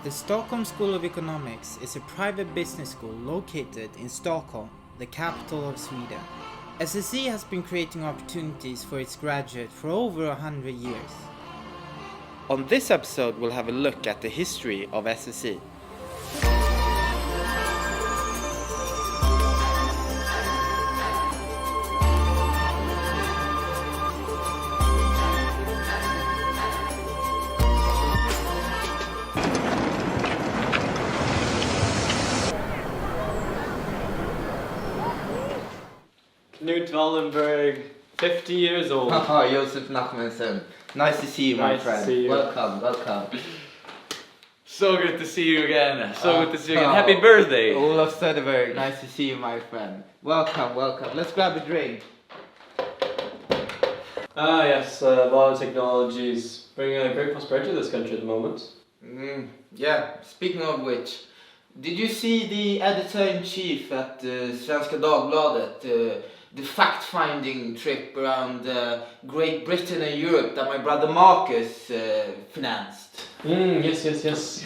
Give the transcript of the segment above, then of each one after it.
The Stockholm School of Economics is a private business school located in Stockholm, the capital of Sweden. SSE has been creating opportunities for its graduates for over 100 years. On this episode, we'll have a look at the history of SSE. Knut Wallenberg, 50 years old. Josef Nachmanson. Nice to see you, my Nice to friend. see you. Welcome. So good to see you again. Happy birthday. Olof Söderberg, nice to see you, my friend. Welcome. Let's grab a drink. Yes, biotechnologies bringing a great prosperity to this country at the moment. Yeah, speaking of which, did you see the editor-in-chief at Svenska Dagbladet? The fact-finding trip around Great Britain and Europe that my brother Marcus financed. Yes.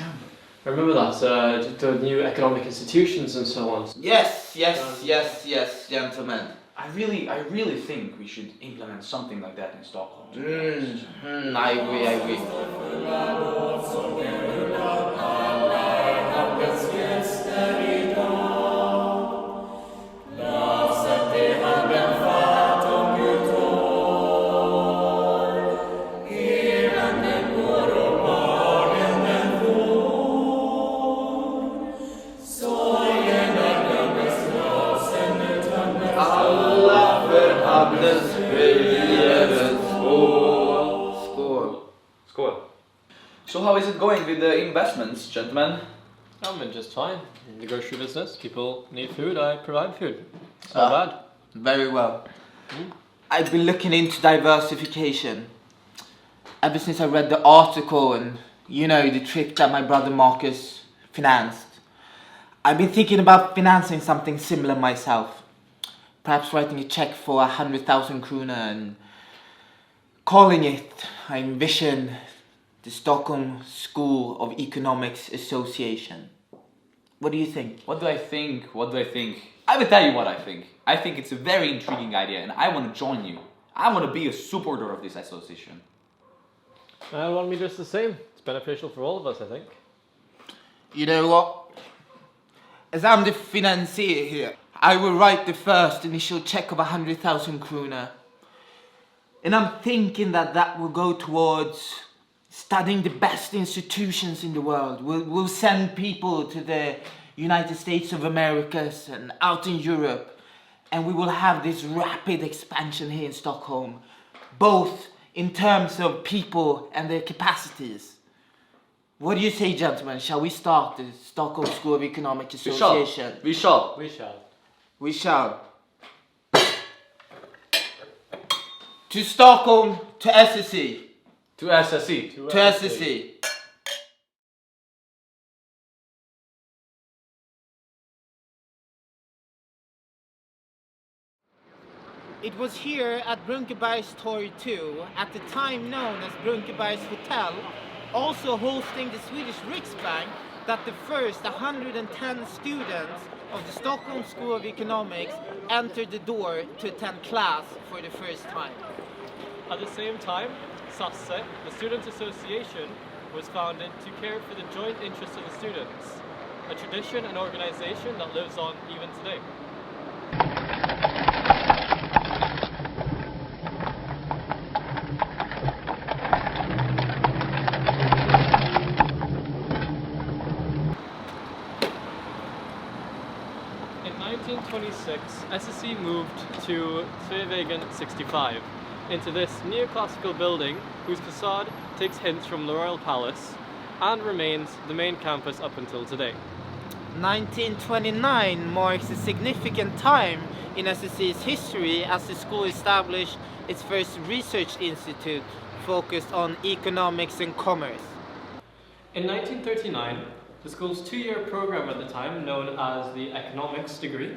I remember that, the new economic institutions and so on. Yes, gentlemen. I really think we should implement something like that in Stockholm. I agree. Skål. So how is it going with the investments, gentlemen? I'm in just fine. In the grocery business, people need food, I provide food. It's not bad. Very well. I've been looking into diversification ever since I read the article and, the trip that my brother Marcus financed. I've been thinking about financing something similar myself. Perhaps writing a check for 100,000 krona and calling it, I envision, the Stockholm School of Economics Association. What do you think? What do I think? I will tell you what I think. I think it's a very intriguing idea and I want to join you. I want to be a supporter of this association. I want me just the same. It's beneficial for all of us, I think. You know what? As I'm the financier here, I will write the first initial check of 100,000 krona. And I'm thinking that will go towards studying the best institutions in the world. We'll send people to the United States of Americas and out in Europe. And we will have this rapid expansion here in Stockholm, both in terms of people and their capacities. What do you say, gentlemen? Shall we start the Stockholm School of Economics Association? We shall. We shall. To Stockholm, to SSE. To SSE. To SSE. It was here at Brunkebergstorg 2, at the time known as Brunkebergs Hotel, also hosting the Swedish Riksbank, that the first 110 students of the Stockholm School of Economics entered the door to attend class for the first time. At the same time, SASSE, the Students' Association, was founded to care for the joint interests of the students, a tradition and organization that lives on even today. In 1926, SSE moved to Sveavägen 65, into this neoclassical building whose facade takes hints from the Royal Palace and remains the main campus up until today. 1929 marks a significant time in SSE's history as the school established its first research institute focused on economics and commerce. In 1939, the school's two-year program at the time, known as the economics degree,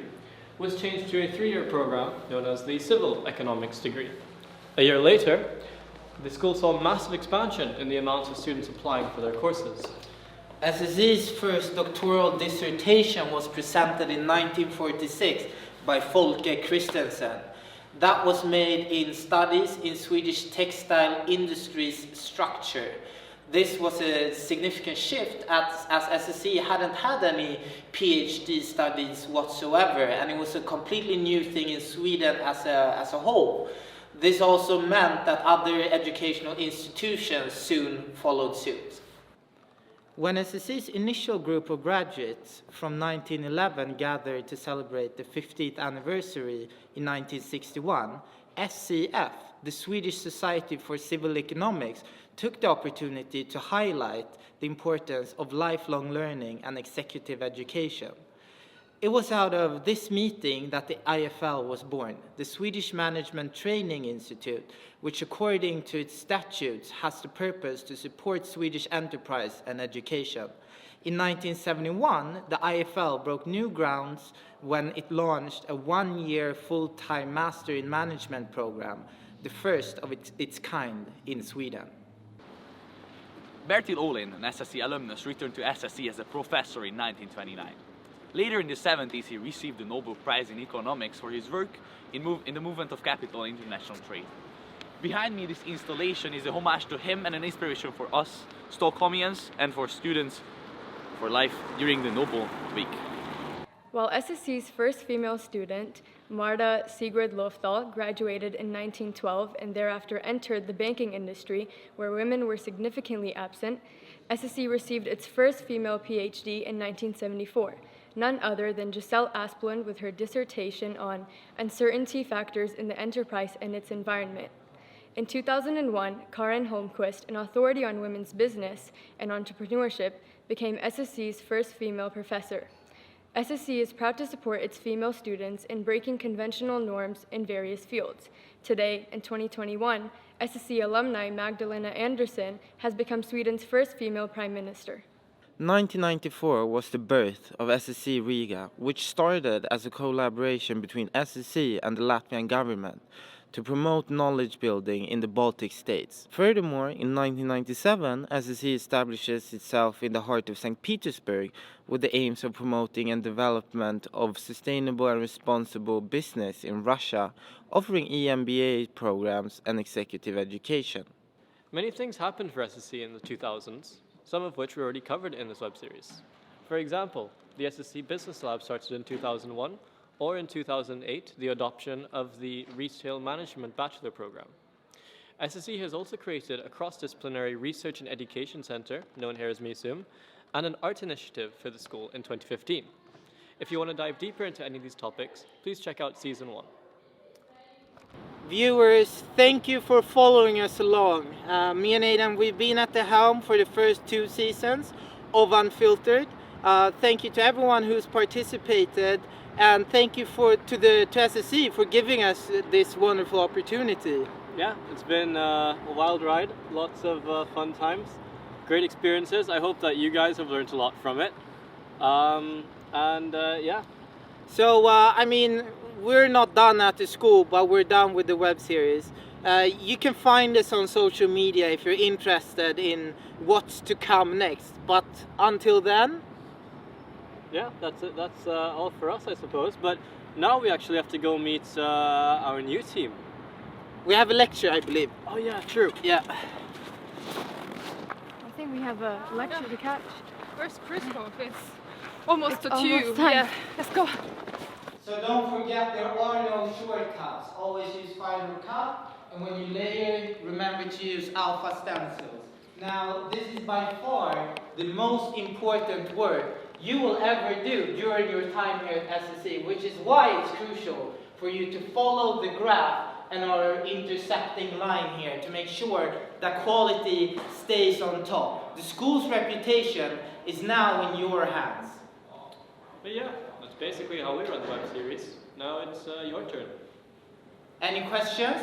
was changed to a three-year program known as the civil economics degree. A year later, the school saw massive expansion in the amount of students applying for their courses. SSE's first doctoral dissertation was presented in 1946 by Folke Christensen. That was made in studies in Swedish textile industry's structure. This was a significant shift as SSE hadn't had any PhD studies whatsoever, and it was a completely new thing in Sweden as a whole. This also meant that other educational institutions soon followed suit. When SSE's initial group of graduates from 1911 gathered to celebrate the 50th anniversary in 1961, SCF, the Swedish Society for Civil Economics, took the opportunity to highlight the importance of lifelong learning and executive education. It was out of this meeting that the IFL was born, the Swedish Management Training Institute, which according to its statutes has the purpose to support Swedish enterprise and education. In 1971, the IFL broke new grounds when it launched a one-year full-time Master in Management program, the first of its kind in Sweden. Bertil Ohlin, an SSE alumnus, returned to SSE as a professor in 1929. Later in the 70s, he received the Nobel Prize in Economics for his work in the movement of capital and international trade. Behind me, this installation is a homage to him and an inspiration for us Stockholmians and for students for life during the Nobel Week. While SSE's first female student, Marta Sigrid Lofthal, graduated in 1912 and thereafter entered the banking industry, where women were significantly absent, SSE received its first female PhD in 1974, none other than Giselle Asplund with her dissertation on Uncertainty Factors in the Enterprise and its Environment. In 2001, Karin Holmquist, an authority on women's business and entrepreneurship, became SSE's first female professor. SSE is proud to support its female students in breaking conventional norms in various fields. Today, in 2021, SSE alumni Magdalena Andersson has become Sweden's first female prime minister. 1994 was the birth of SSE Riga, which started as a collaboration between SSE and the Latvian government to promote knowledge building in the Baltic states. Furthermore, in 1997, SSE establishes itself in the heart of St. Petersburg with the aims of promoting and development of sustainable and responsible business in Russia, offering EMBA programs and executive education. Many things happened for SSE in the 2000s, some of which we already covered in this web series. For example, the SSE Business Lab started in 2001, or in 2008, the adoption of the Retail Management Bachelor Program. SSE has also created a cross-disciplinary research and education center, known here as MISUM, and an art initiative for the school in 2015. If you want to dive deeper into any of these topics, please check out Season 1. Viewers, thank you for following us along. Me and Aidan, we've been at the helm for the first 2 seasons of Unfiltered. Thank you to everyone who's participated, and thank you to SSE for giving us this wonderful opportunity. Yeah, it's been a wild ride, lots of fun times, great experiences. I hope that you guys have learned a lot from it. Yeah. So, I mean, we're not done at the school, but we're done with the web series. You can find us on social media if you're interested in what's to come next. But until then... Yeah, that's it. That's all for us, I suppose. But now we actually have to go meet our new team. We have a lecture, I believe. Oh yeah, true. Yeah. I think we have a lecture to catch. Where's Crisco? It's almost a almost tube. time. Yeah, let's go. So don't forget, there are no shortcuts. Always use Final Cut, and when you layer, remember to use alpha stencils. Now, this is by far the most important work you will ever do during your time here at SSE, which is why it's crucial for you to follow the graph and our intersecting line here to make sure that quality stays on top. The school's reputation is now in your hands. But yeah, that's basically how we run the web series. Now it's your turn. Any questions?